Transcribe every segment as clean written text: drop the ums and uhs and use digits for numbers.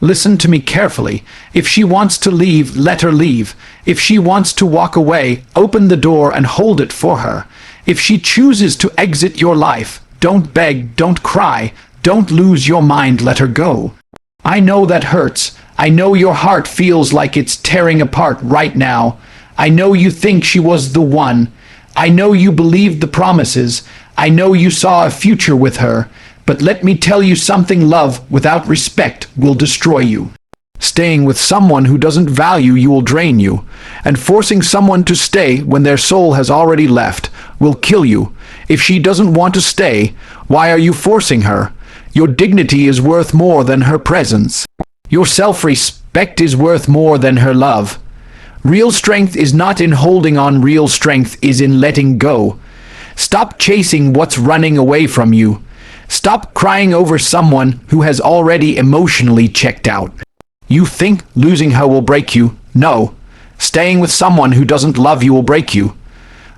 Listen to me carefully. If she wants to leave, let her leave. If she wants to walk away, open the door and hold it for her. If she chooses to exit your life, don't beg, don't cry, don't lose your mind, let her go. I know that hurts. I know your heart feels like it's tearing apart right now. I know you think she was the one. I know you believed the promises. I know you saw a future with her. But let me tell you something, love without respect will destroy you. Staying with someone who doesn't value you will drain you, and forcing someone to stay when their soul has already left will kill you. If she doesn't want to stay, why are you forcing her? Your dignity is worth more than her presence. Your self-respect is worth more than her love. Real strength is not in holding on, real strength is in letting go. Stop chasing what's running away from you. Stop crying over someone who has already emotionally checked out. You think losing her will break you? No. Staying with someone who doesn't love you will break you.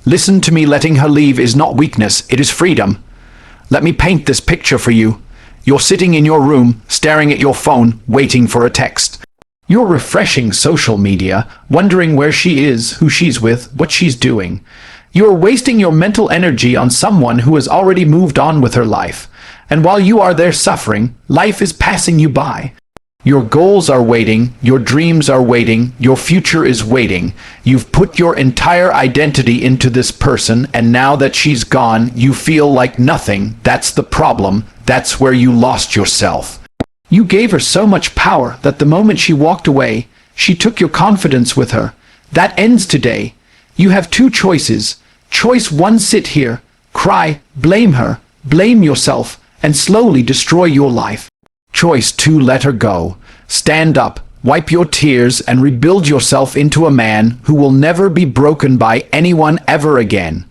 Listen to me, letting her leave is not weakness, it is freedom. Let me paint this picture for you. You're sitting in your room, staring at your phone, waiting for a text. You're refreshing social media, wondering where she is, who she's with, what she's doing. You're wasting your mental energy on someone who has already moved on with her life. And while you are there suffering, life is passing you by. Your goals are waiting, your dreams are waiting, your future is waiting. You've put your entire identity into this person, and now that she's gone, you feel like nothing. That's the problem. That's where you lost yourself. You gave her so much power that the moment she walked away, she took your confidence with her. That ends today. You have two choices. Choice one, sit here, cry, blame her, blame yourself, and slowly destroy your life. Choice two, let her go. Stand up, wipe your tears, and rebuild yourself into a man who will never be broken by anyone ever again.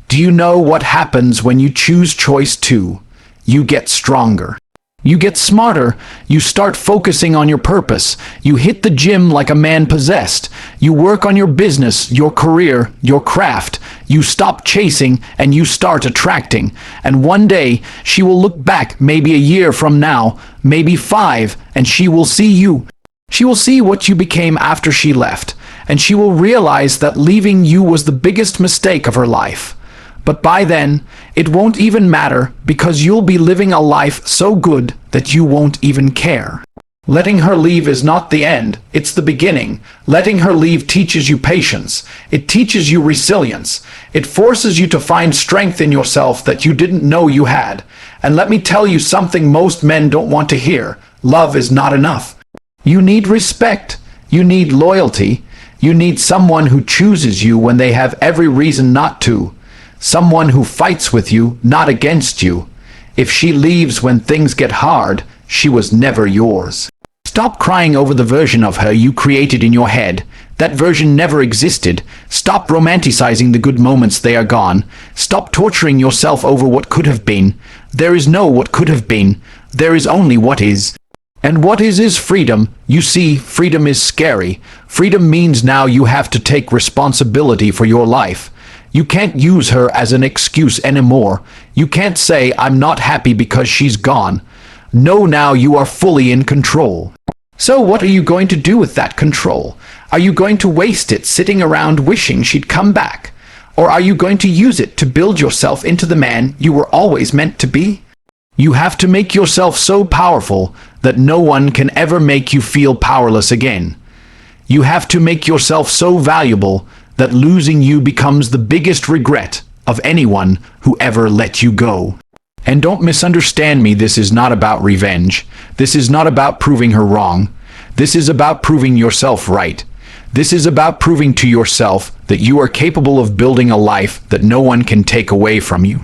Do you know what happens when you choose choice two? You get stronger. You get smarter. You start focusing on your purpose. You hit the gym like a man possessed. You work on your business, your career, your craft. You stop chasing and you start attracting. And one day she will look back, maybe a year from now, maybe 5, and she will see you. She will see what you became after she left, and she will realize that leaving you was the biggest mistake of her life. But by then, it won't even matter, because you'll be living a life so good that you won't even care. Letting her leave is not the end, it's the beginning. Letting her leave teaches you patience. It teaches you resilience. It forces you to find strength in yourself that you didn't know you had. And let me tell you something most men don't want to hear. Love is not enough. You need respect. You need loyalty. You need someone who chooses you when they have every reason not to. Someone who fights with you, not against you. If she leaves when things get hard, she was never yours. Stop crying over the version of her you created in your head. That version never existed. Stop romanticizing the good moments, they are gone. Stop torturing yourself over what could have been. There is no what could have been. There is only what is. And what is freedom. You see, freedom is scary. Freedom means now you have to take responsibility for your life. You can't use her as an excuse anymore. You can't say, I'm not happy because she's gone. No, now you are fully in control. So what are you going to do with that control? Are you going to waste it sitting around wishing she'd come back? Or are you going to use it to build yourself into the man you were always meant to be? You have to make yourself so powerful that no one can ever make you feel powerless again. You have to make yourself so valuable that losing you becomes the biggest regret of anyone who ever let you go. And don't misunderstand me, this is not about revenge. This is not about proving her wrong. This is about proving yourself right. This is about proving to yourself that you are capable of building a life that no one can take away from you.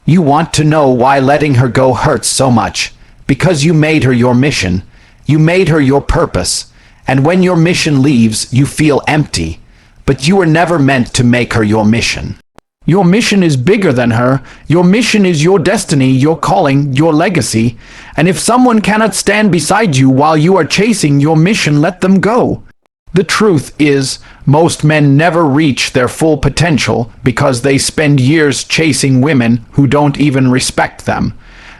You want to know why letting her go hurts so much? Because you made her your mission. You made her your purpose. And when your mission leaves, you feel empty. But you were never meant to make her your mission. Your mission is bigger than her. Your mission is your destiny, your calling, your legacy. And if someone cannot stand beside you while you are chasing your mission, let them go. The truth is, most men never reach their full potential because they spend years chasing women who don't even respect them.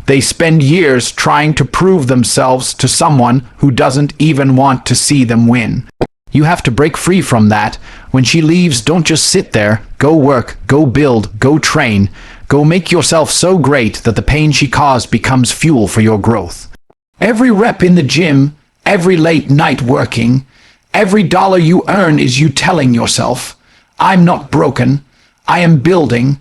They spend years trying to prove themselves to someone who doesn't even want to see them win. You have to break free from that. When she leaves, don't just sit there. Go work, go build, go train. Go make yourself so great that the pain she caused becomes fuel for your growth. Every rep in the gym, every late night working, every dollar you earn is you telling yourself, I'm not broken, I am building.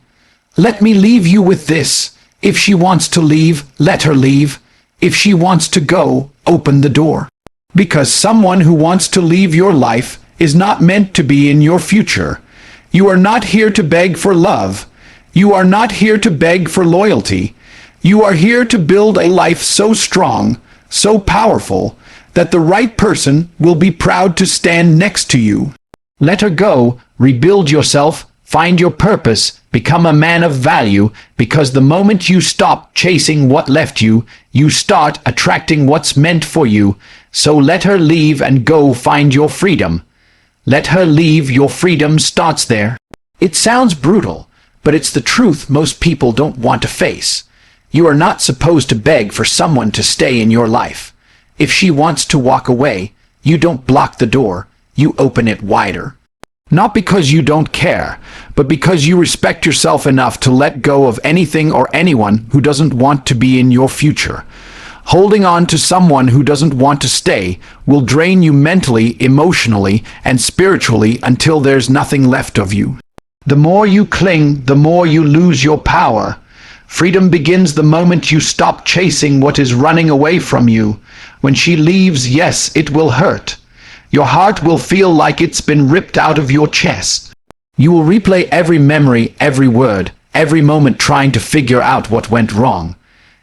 Let me leave you with this. If she wants to leave, let her leave. If she wants to go, open the door. Because someone who wants to leave your life is not meant to be in your future. You are not here to beg for love. You are not here to beg for loyalty. You are here to build a life so strong, so powerful, that the right person will be proud to stand next to you. Let her go, rebuild yourself, find your purpose, become a man of value, because the moment you stop chasing what left you, you start attracting what's meant for you. So let her leave and go find your freedom. Let her leave, your freedom starts there. It sounds brutal, but it's the truth most people don't want to face. You are not supposed to beg for someone to stay in your life. If she wants to walk away, you don't block the door, you open it wider. Not because you don't care, but because you respect yourself enough to let go of anything or anyone who doesn't want to be in your future. Holding on to someone who doesn't want to stay will drain you mentally, emotionally, and spiritually until there's nothing left of you. The more you cling, the more you lose your power. Freedom begins the moment you stop chasing what is running away from you. When she leaves, yes, it will hurt. Your heart will feel like it's been ripped out of your chest. You will replay every memory, every word, every moment trying to figure out what went wrong.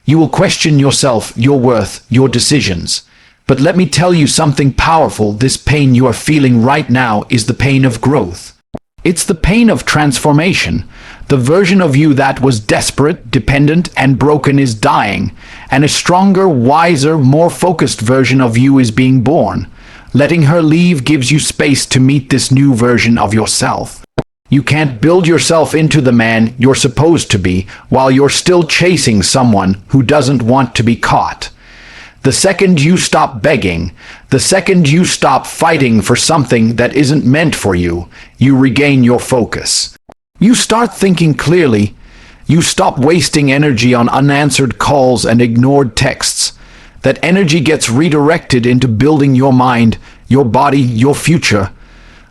You will question yourself, your worth, your decisions. But let me tell you something powerful. This pain you are feeling right now is the pain of growth. It's the pain of transformation. The version of you that was desperate, dependent, and broken is dying, and a stronger, wiser, more focused version of you is being born. Letting her leave gives you space to meet this new version of yourself. You can't build yourself into the man you're supposed to be while you're still chasing someone who doesn't want to be caught. The second you stop begging, the second you stop fighting for something that isn't meant for you, you regain your focus. You start thinking clearly. You stop wasting energy on unanswered calls and ignored texts. That energy gets redirected into building your mind, your body, your future.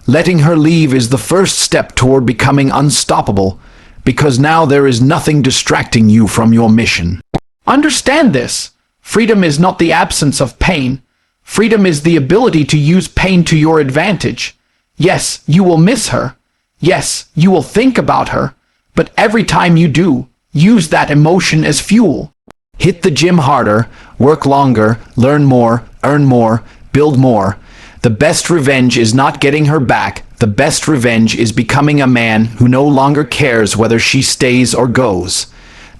Letting her leave is the first step toward becoming unstoppable, because now there is nothing distracting you from your mission. Understand this. Freedom is not the absence of pain. Freedom is the ability to use pain to your advantage. Yes, you will miss her. Yes, you will think about her. But every time you do, use that emotion as fuel. Hit the gym harder, work longer, learn more, earn more, build more. The best revenge is not getting her back. The best revenge is becoming a man who no longer cares whether she stays or goes.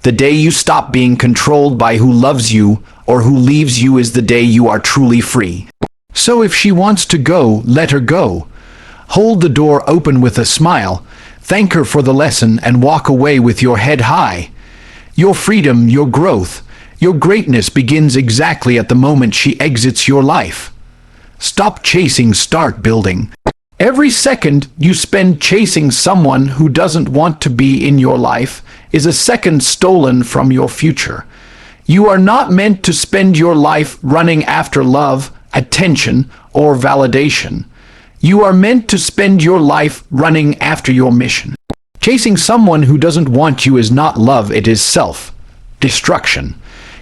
The day you stop being controlled by who loves you or who leaves you is the day you are truly free. So if she wants to go, let her go. Hold the door open with a smile. Thank her for the lesson and walk away with your head high. Your freedom, your growth, your greatness begins exactly at the moment she exits your life. Stop chasing, start building. Every second you spend chasing someone who doesn't want to be in your life is a second stolen from your future. You are not meant to spend your life running after love, attention, or validation. You are meant to spend your life running after your mission. Chasing someone who doesn't want you is not love, it is self-destruction.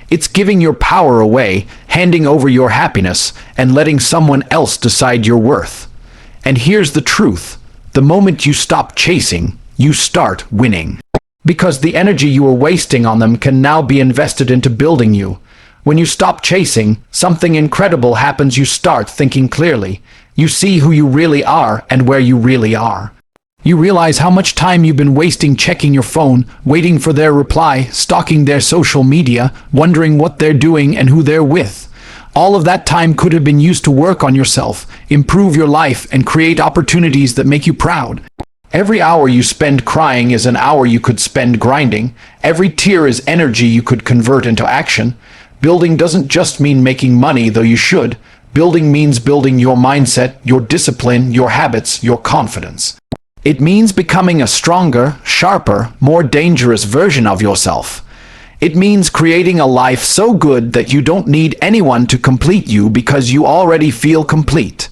It's giving your power away, handing over your happiness, and letting someone else decide your worth. And here's the truth. The moment you stop chasing, you start winning. Because the energy you were wasting on them can now be invested into building you. When you stop chasing, something incredible happens. You start thinking clearly. You see who you really are and where you really are. You realize how much time you've been wasting checking your phone, waiting for their reply, stalking their social media, wondering what they're doing and who they're with. All of that time could have been used to work on yourself, improve your life, and create opportunities that make you proud. Every hour you spend crying is an hour you could spend grinding. Every tear is energy you could convert into action. Building doesn't just mean making money, though you should. Building means building your mindset, your discipline, your habits, your confidence. It means becoming a stronger, sharper, more dangerous version of yourself. It means creating a life so good that you don't need anyone to complete you because you already feel complete.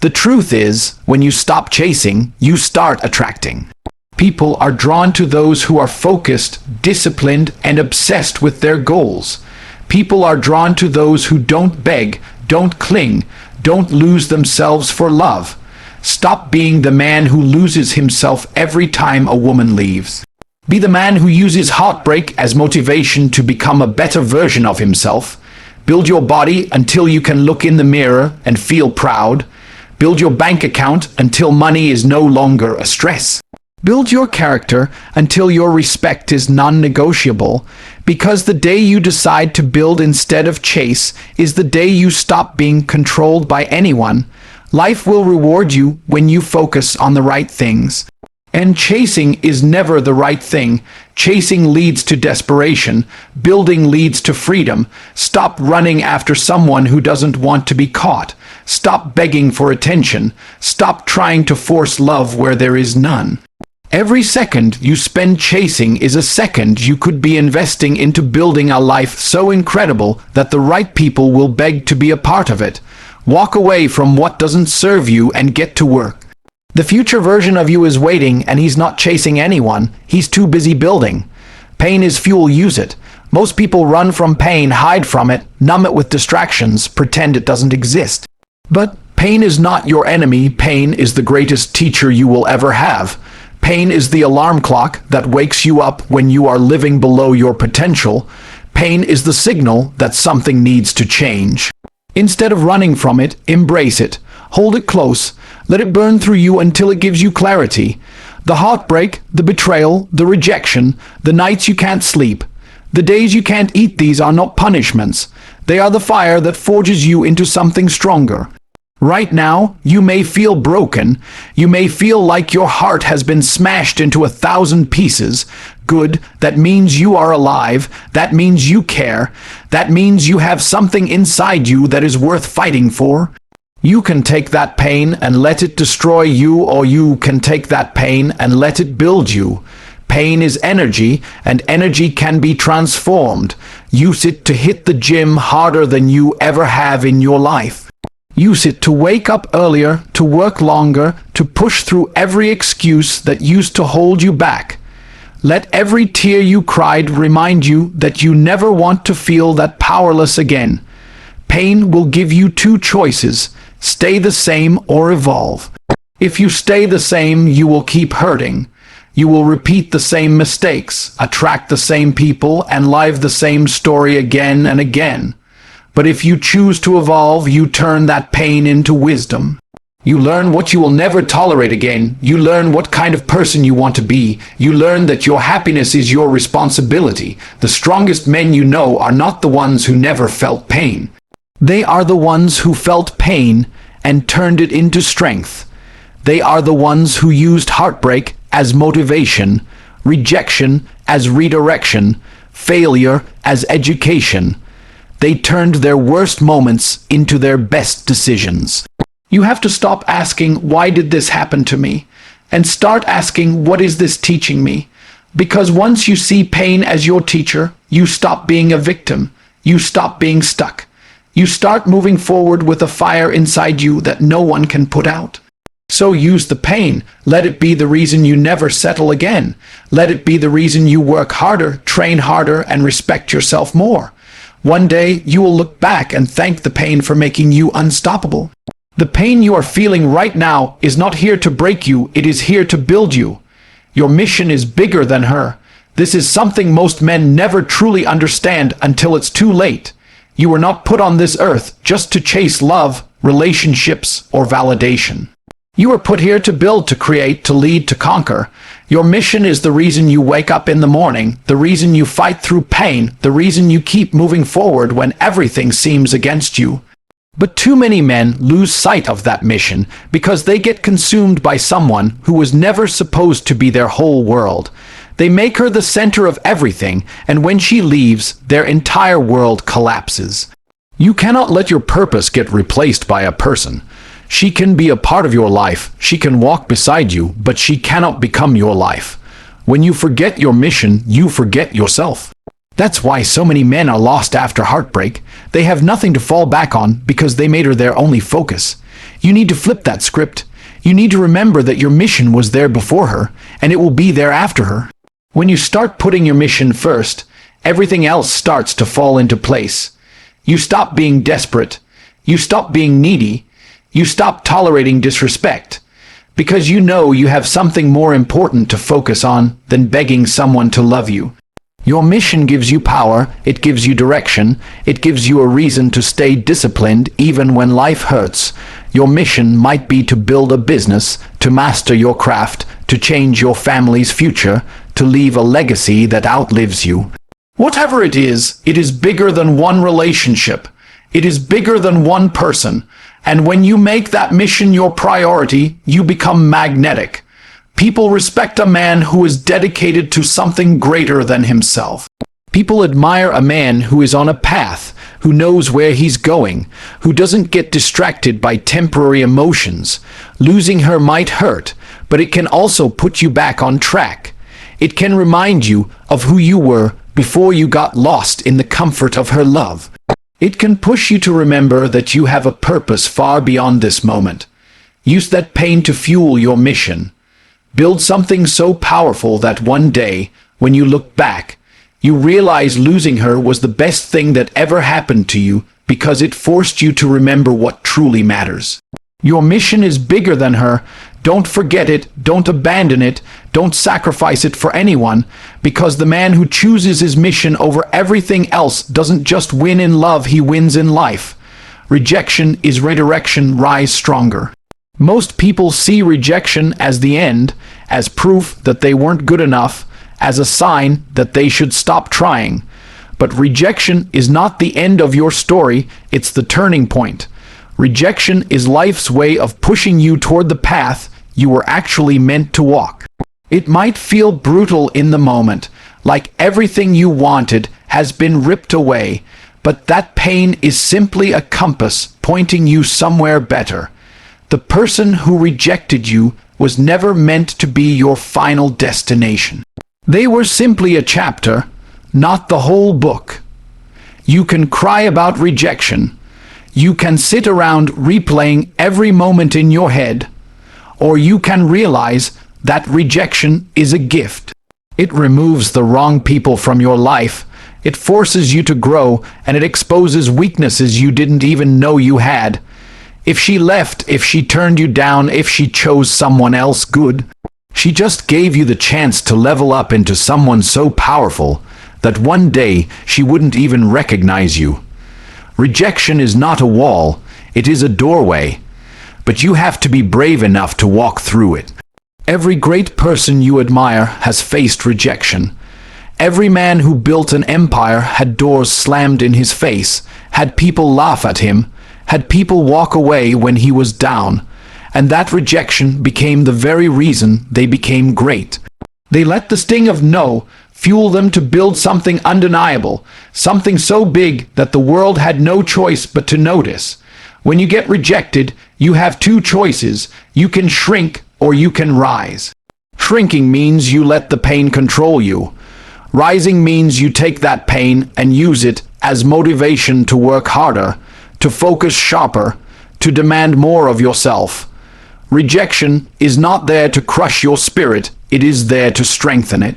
The truth is, when you stop chasing, you start attracting. People are drawn to those who are focused, disciplined, and obsessed with their goals. People are drawn to those who don't beg, don't cling, don't lose themselves for love. Stop being the man who loses himself every time a woman leaves. Be the man who uses heartbreak as motivation to become a better version of himself. Build your body until you can look in the mirror and feel proud. Build your bank account until money is no longer a stress. Build your character until your respect is non-negotiable, because the day you decide to build instead of chase is the day you stop being controlled by anyone. Life will reward you when you focus on the right things. And chasing is never the right thing. Chasing leads to desperation. Building leads to freedom. Stop running after someone who doesn't want to be caught. Stop begging for attention. Stop trying to force love where there is none. Every second you spend chasing is a second you could be investing into building a life so incredible that the right people will beg to be a part of it. Walk away from what doesn't serve you and get to work. The future version of you is waiting, and he's not chasing anyone. He's too busy building. Pain is fuel, use it. Most people run from pain, hide from it, numb it with distractions, pretend it doesn't exist. But pain is not your enemy. Pain is the greatest teacher you will ever have. Pain is the alarm clock that wakes you up when you are living below your potential. Pain is the signal that something needs to change. Instead of running from it, embrace it. Hold it close. Let it burn through you until it gives you clarity. The heartbreak, the betrayal, the rejection, the nights you can't sleep, the days you can't eat, these are not punishments. They are the fire that forges you into something stronger. Right now, you may feel broken. You may feel like your heart has been smashed into 1,000 pieces. Good, that means you are alive. That means you care. That means you have something inside you that is worth fighting for. You can take that pain and let it destroy you, or you can take that pain and let it build you. Pain is energy, and energy can be transformed. Use it to hit the gym harder than you ever have in your life. Use it to wake up earlier, to work longer, to push through every excuse that used to hold you back. Let every tear you cried remind you that you never want to feel that powerless again. Pain will give you two choices: stay the same or evolve. If you stay the same, you will keep hurting. You will repeat the same mistakes, attract the same people, and live the same story again and again. But if you choose to evolve, you turn that pain into wisdom. You learn what you will never tolerate again. You learn what kind of person you want to be. You learn that your happiness is your responsibility. The strongest men you know are not the ones who never felt pain. They are the ones who felt pain and turned it into strength. They are the ones who used heartbreak as motivation, rejection as redirection, failure as education. They turned their worst moments into their best decisions. You have to stop asking, why did this happen to me? And start asking, what is this teaching me? Because once you see pain as your teacher, you stop being a victim. You stop being stuck. You start moving forward with a fire inside you that no one can put out. So use the pain. Let it be the reason you never settle again. Let it be the reason you work harder, train harder, and respect yourself more. One day, you will look back and thank the pain for making you unstoppable. The pain you are feeling right now is not here to break you, it is here to build you. Your mission is bigger than her. This is something most men never truly understand until it's too late. You were not put on this earth just to chase love, relationships, or validation. You were put here to build, to create, to lead, to conquer. Your mission is the reason you wake up in the morning, the reason you fight through pain, the reason you keep moving forward when everything seems against you. But too many men lose sight of that mission because they get consumed by someone who was never supposed to be their whole world. They make her the center of everything, and when she leaves, their entire world collapses. You cannot let your purpose get replaced by a person. She can be a part of your life, she can walk beside you, but she cannot become your life. When you forget your mission, you forget yourself. That's why so many men are lost after heartbreak. They have nothing to fall back on because they made her their only focus. You need to flip that script. You need to remember that your mission was there before her, and it will be there after her. When you start putting your mission first, everything else starts to fall into place. You stop being desperate. You stop being needy. You stop tolerating disrespect. Because you know you have something more important to focus on than begging someone to love you. Your mission gives you power, it gives you direction, it gives you a reason to stay disciplined even when life hurts. Your mission might be to build a business, to master your craft, to change your family's future, to leave a legacy that outlives you. Whatever it is bigger than one relationship. It is bigger than one person. And when you make that mission your priority, you become magnetic. People respect a man who is dedicated to something greater than himself. People admire a man who is on a path, who knows where he's going, who doesn't get distracted by temporary emotions. Losing her might hurt, but it can also put you back on track. It can remind you of who you were before you got lost in the comfort of her love. It can push you to remember that you have a purpose far beyond this moment. Use that pain to fuel your mission. Build something so powerful that one day, when you look back, you realize losing her was the best thing that ever happened to you because it forced you to remember what truly matters. Your mission is bigger than her. Don't forget it, don't abandon it, don't sacrifice it for anyone, because the man who chooses his mission over everything else doesn't just win in love, he wins in life. Rejection is redirection, rise stronger. Most people see rejection as the end, as proof that they weren't good enough, as a sign that they should stop trying. But rejection is not the end of your story, it's the turning point. Rejection is life's way of pushing you toward the path you were actually meant to walk. It might feel brutal in the moment, like everything you wanted has been ripped away, but that pain is simply a compass pointing you somewhere better. The person who rejected you was never meant to be your final destination. They were simply a chapter, not the whole book. You can cry about rejection. You can sit around replaying every moment in your head, or you can realize that rejection is a gift. It removes the wrong people from your life. It forces you to grow, and it exposes weaknesses you didn't even know you had. If she left, if she turned you down, if she chose someone else, good. She just gave you the chance to level up into someone so powerful that one day she wouldn't even recognize you. Rejection is not a wall, it is a doorway, but you have to be brave enough to walk through it. Every great person you admire has faced rejection. Every man who built an empire had doors slammed in his face, had people laugh at him, had people walk away when he was down, and that rejection became the very reason they became great. They let the sting of no fuel them to build something undeniable, something so big that the world had no choice but to notice. When you get rejected, you have two choices. You can shrink or you can rise. Shrinking means you let the pain control you. Rising means you take that pain and use it as motivation to work harder, to focus sharper, to demand more of yourself. Rejection is not there to crush your spirit, it is there to strengthen it.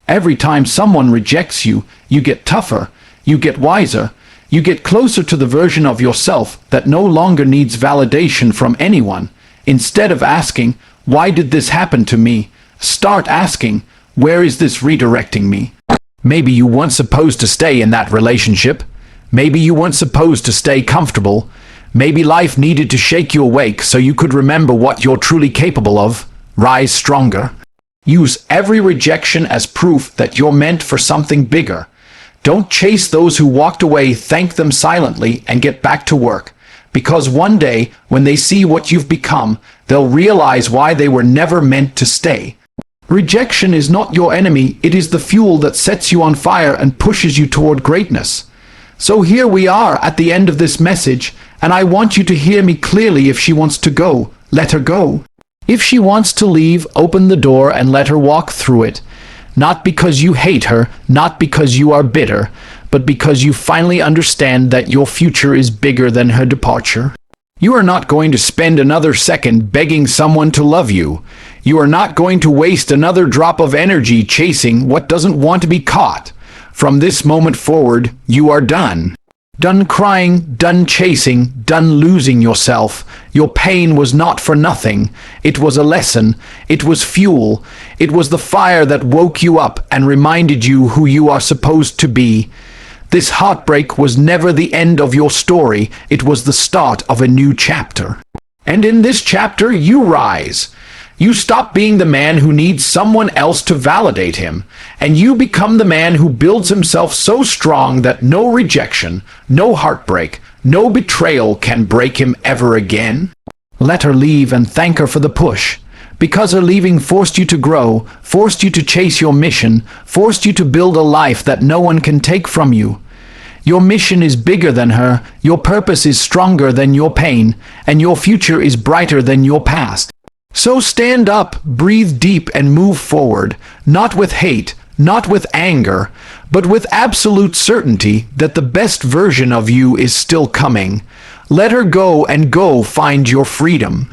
Every time someone rejects you, you get tougher, you get wiser, you get closer to the version of yourself that no longer needs validation from anyone. Instead of asking, "Why did this happen to me?" start asking, "Where is this redirecting me?" Maybe you weren't supposed to stay in that relationship. Maybe you weren't supposed to stay comfortable. Maybe life needed to shake you awake so you could remember what you're truly capable of. Rise stronger. Use every rejection as proof that you're meant for something bigger. Don't chase those who walked away, thank them silently, and get back to work. Because one day, when they see what you've become, they'll realize why they were never meant to stay. Rejection is not your enemy, it is the fuel that sets you on fire and pushes you toward greatness. So here we are at the end of this message, and I want you to hear me clearly. If she wants to go, let her go. If she wants to leave, open the door and let her walk through it. Not because you hate her, not because you are bitter, but because you finally understand that your future is bigger than her departure. You are not going to spend another second begging someone to love you. You are not going to waste another drop of energy chasing what doesn't want to be caught. From this moment forward, you are done. Done crying, done chasing, done losing yourself. Your pain was not for nothing. It was a lesson. It was fuel. It was the fire that woke you up and reminded you who you are supposed to be. This heartbreak was never the end of your story. It was the start of a new chapter. And in this chapter, you rise. You stop being the man who needs someone else to validate him, and you become the man who builds himself so strong that no rejection, no heartbreak, no betrayal can break him ever again. Let her leave and thank her for the push. Because her leaving forced you to grow, forced you to chase your mission, forced you to build a life that no one can take from you. Your mission is bigger than her, your purpose is stronger than your pain, and your future is brighter than your past. So stand up, breathe deep, and move forward, not with hate, not with anger, but with absolute certainty that the best version of you is still coming. Let her go and go find your freedom.